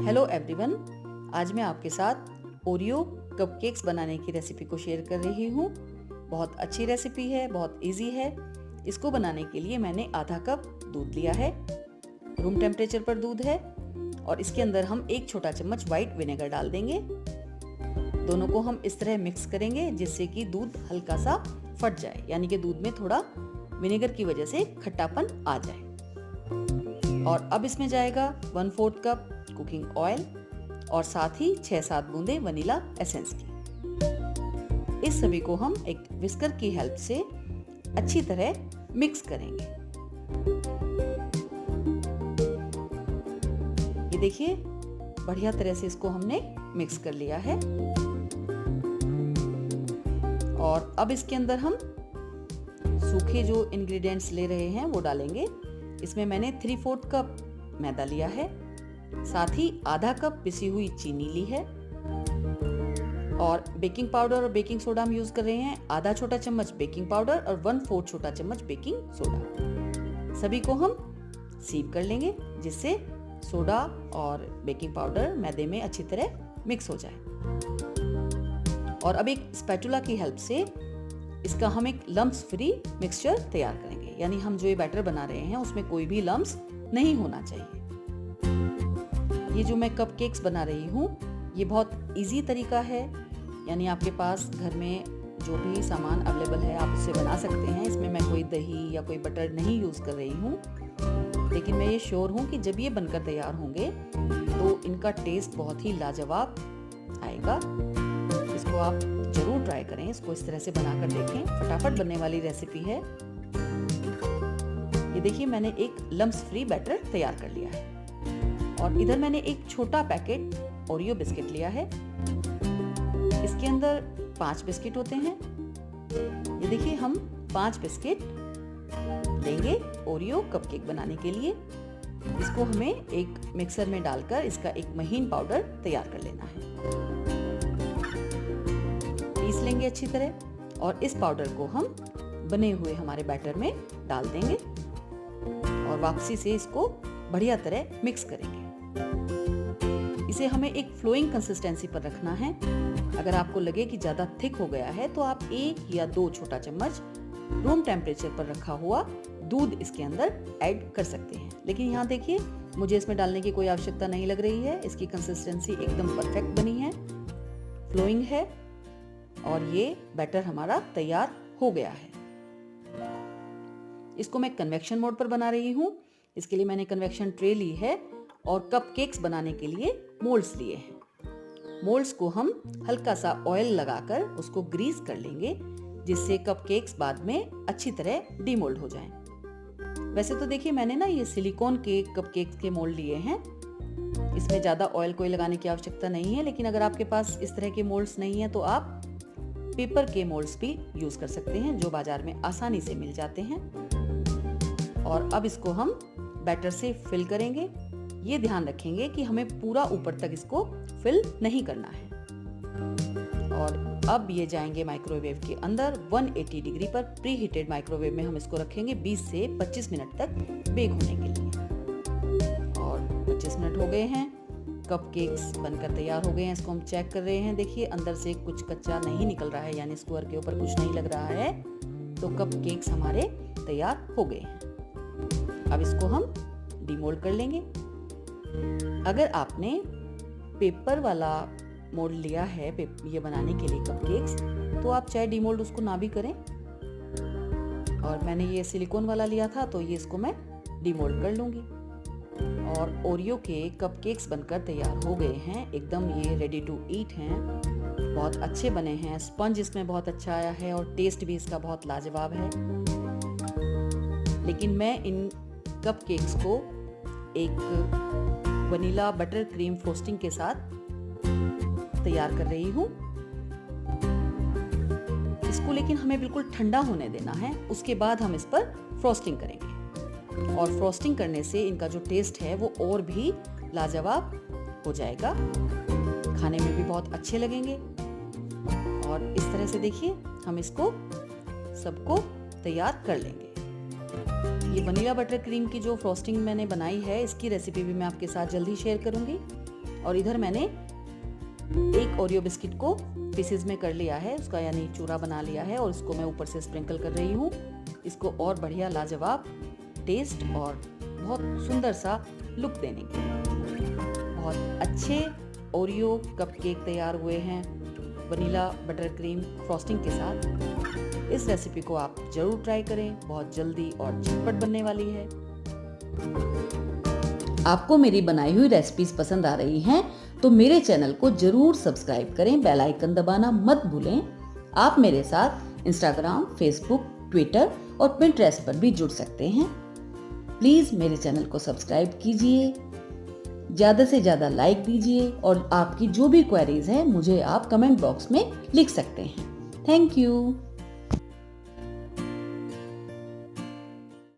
Hello everyone, आज मैं आपके साथ ओरियो कपकेक्स बनाने की रेसिपी को शेयर कर रही हूँ। बहुत अच्छी रेसिपी है, बहुत इजी है। इसको बनाने के लिए मैंने आधा कप दूध लिया है, रूम टेम्परेचर पर दूध है, और इसके अंदर हम 1 छोटा चम्मच व्हाइट विनेगर डाल देंगे। दोनों को हम इस तरह मिक्स करेंगे जिससे कि दूध हल्का सा फट जाए, यानी कि दूध में थोड़ा विनेगर की वजह से खट्टापन आ जाए। और अब इसमें जाएगा 1/4 कप कुकिंग ऑयल और साथ ही 6-7 बूंदे वनीला एसेंस की। इस सभी को हम एक विस्कर की हेल्प से अच्छी तरह मिक्स करेंगे। ये देखिए, बढ़िया तरह से इसको हमने मिक्स कर लिया है। और अब इसके अंदर हम सूखे जो इंग्रेडिएंट्स ले रहे हैं वो डालेंगे। इसमें मैंने 3/4 कप मैदा लिया है, साथ ही आधा कप पिसी हुई चीनी ली है, और बेकिंग पाउडर और बेकिंग सोडा हम यूज कर रहे हैं। आधा छोटा चम्मच बेकिंग पाउडर और 1/4 छोटा चम्मच बेकिंग सोडा। सभी को हम सीव कर लेंगे जिससे सोडा और बेकिंग पाउडर मैदे में अच्छी तरह मिक्स हो जाए। और अब एक स्पैटुला की हेल्प से इसका हम एक लम्प्स फ्री मिक्सचर तैयार करेंगे, यानी हम जो ये बैटर बना रहे हैं उसमें कोई भी लम्प्स नहीं होना चाहिए। ये जो मैं कपकेक्स बना रही हूँ ये बहुत इजी तरीका है, यानी आपके पास घर में जो भी सामान अवेलेबल है आप उससे बना सकते हैं। इसमें मैं कोई दही या कोई बटर नहीं यूज कर रही हूँ, लेकिन मैं ये श्योर हूँ कि जब ये बनकर तैयार होंगे तो इनका टेस्ट बहुत ही लाजवाब आएगा। इसको आप जरूर ट्राई करें, इसको इस तरह से बनाकर देखें, फटाफट बनने वाली रेसिपी है। ये देखिए, मैंने एक लम्प्स फ्री बैटर तैयार कर लिया है। और इधर मैंने एक छोटा पैकेट ओरियो बिस्किट लिया है। इसके अंदर 5 बिस्किट होते हैं। ये देखिए, हम 5 बिस्किट लेंगे ओरियो कपकेक बनाने के लिए। इसको हमें एक मिक्सर में डालकर इसका एक महीन पाउडर तैयार कर लेना है। पीस लेंगे अच्छी तरह, और इस पाउडर को हम बने हुए हमारे बैटर में डाल देंगे और वापसी से इसको बढ़िया तरह मिक्स करेंगे। इसे हमें एक फ्लोइंग कंसिस्टेंसी पर रखना है। अगर आपको लगे कि ज्यादा थिक हो गया है तो आप 1 या 2 छोटा चम्मच रूम टेम्परेचर पर रखा हुआ दूध इसके अंदर ऐड कर सकते हैं। लेकिन यहाँ देखिए, मुझे इसमें डालने की कोई आवश्यकता नहीं लग रही है। इसकी कंसिस्टेंसी एकदम परफेक्ट बनी है, फ्लोइंग है, और ये बैटर हमारा तैयार हो गया है। इसको मैं कन्वेक्शन मोड पर बना रही हूँ। इसके लिए मैंने कन्वेक्शन ट्रे ली है और कपकेक्स बनाने के लिए मोल्ड्स लिए हैं। मोल्ड्स को हम हल्का सा ऑयल लगाकर उसको ग्रीस कर लेंगे जिससे कपकेक्स बाद में अच्छी तरह डीमोल्ड हो जाएं। वैसे तो देखिए, मैंने ना ये सिलिकॉन के कपकेक्स के मोल्ड लिए हैं। इसमें ज्यादा ऑयल कोई लगाने की आवश्यकता नहीं है, लेकिन अगर आपके पास इस तरह के मोल्ड्स नहीं है तो आप पेपर के मोल्ड्स भी यूज कर सकते हैं जो बाजार में आसानी से मिल जाते हैं। और अब इसको हम बैटर से फिल करेंगे। ये ध्यान रखेंगे कि हमें पूरा ऊपर तक इसको फिल नहीं करना है। और अब ये जाएंगे माइक्रोवेव के अंदर 180 डिग्री पर। प्री हीटेड माइक्रोवेव में हम इसको रखेंगे 20 से 25 मिनट तक बेक होने के लिए। और 25 मिनट हो गए हैं, कपकेक्स बनकर तैयार हो गए हैं। इसको हम चेक कर रहे हैं। देखिए, अंदर से कुछ कच्चा नहीं निकल रहा है, यानी स्क्वायर के ऊपर कुछ नहीं लग रहा है, तो कपकेक्स हमारे तैयार हो गए हैं। अब इसको हम डीमोल्ड कर लेंगे। अगर आपने पेपर वाला मोल्ड लिया है ये बनाने के लिए कपकेक्स, तो आप चाहे डीमोल्ड उसको ना भी करें। और मैंने ये सिलिकॉन वाला लिया था तो ये इसको मैं डीमोल्ड कर लूंगी। और ओरियो के कपकेक्स बनकर तैयार हो गए हैं। एकदम ये रेडी टू ईट हैं, बहुत अच्छे बने हैं। स्पंज इसमें बहुत अच्छा आया है और टेस्ट भी इसका बहुत लाजवाब है। लेकिन मैं इन कपकेक्स को एक वनीला बटर क्रीम फ्रोस्टिंग के साथ तैयार कर रही हूँ। इसको लेकिन हमें बिल्कुल ठंडा होने देना है, उसके बाद हम इस पर फ्रोस्टिंग करेंगे। और फ्रोस्टिंग करने से इनका जो टेस्ट है वो और भी लाजवाब हो जाएगा, खाने में भी बहुत अच्छे लगेंगे। और इस तरह से देखिए, हम इसको सबको तैयार कर लेंगे। ये वनीला बटर क्रीम की जो फ्रॉस्टिंग मैंने बनाई है, इसकी रेसिपी भी मैं आपके साथ जल्दी शेयर करूंगी। और इधर मैंने एक ओरियो बिस्किट को पीसेस में कर लिया है, उसका यानी चूरा बना लिया है, और इसको मैं ऊपर से स्प्रिंकल कर रही हूँ इसको और बढ़िया लाजवाब टेस्ट और बहुत सुंदर सा लुक देने के लिए। बहुत अच्छे ओरियो कपकेक तैयार हुए हैं वनीला बटर क्रीम फ्रॉस्टिंग के साथ। इस रेसिपी को आप जरूर ट्राई करें, बहुत जल्दी और झटपट बनने वाली है। आपको मेरी बनाई हुई रेसिपीज पसंद आ रही हैं तो मेरे चैनल को जरूर सब्सक्राइब करें, बेल आइकन दबाना मत भूलें। आप मेरे साथ इंस्टाग्राम, फेसबुक, ट्विटर और पिंटरेस्ट पर भी जुड़ सकते हैं। प्लीज मेरे चैनल को सब्सक्राइब कीजिए, ज्यादा से ज्यादा लाइक दीजिए, और आपकी जो भी क्वेरीज हैं मुझे आप कमेंट बॉक्स में लिख सकते हैं। Thank you.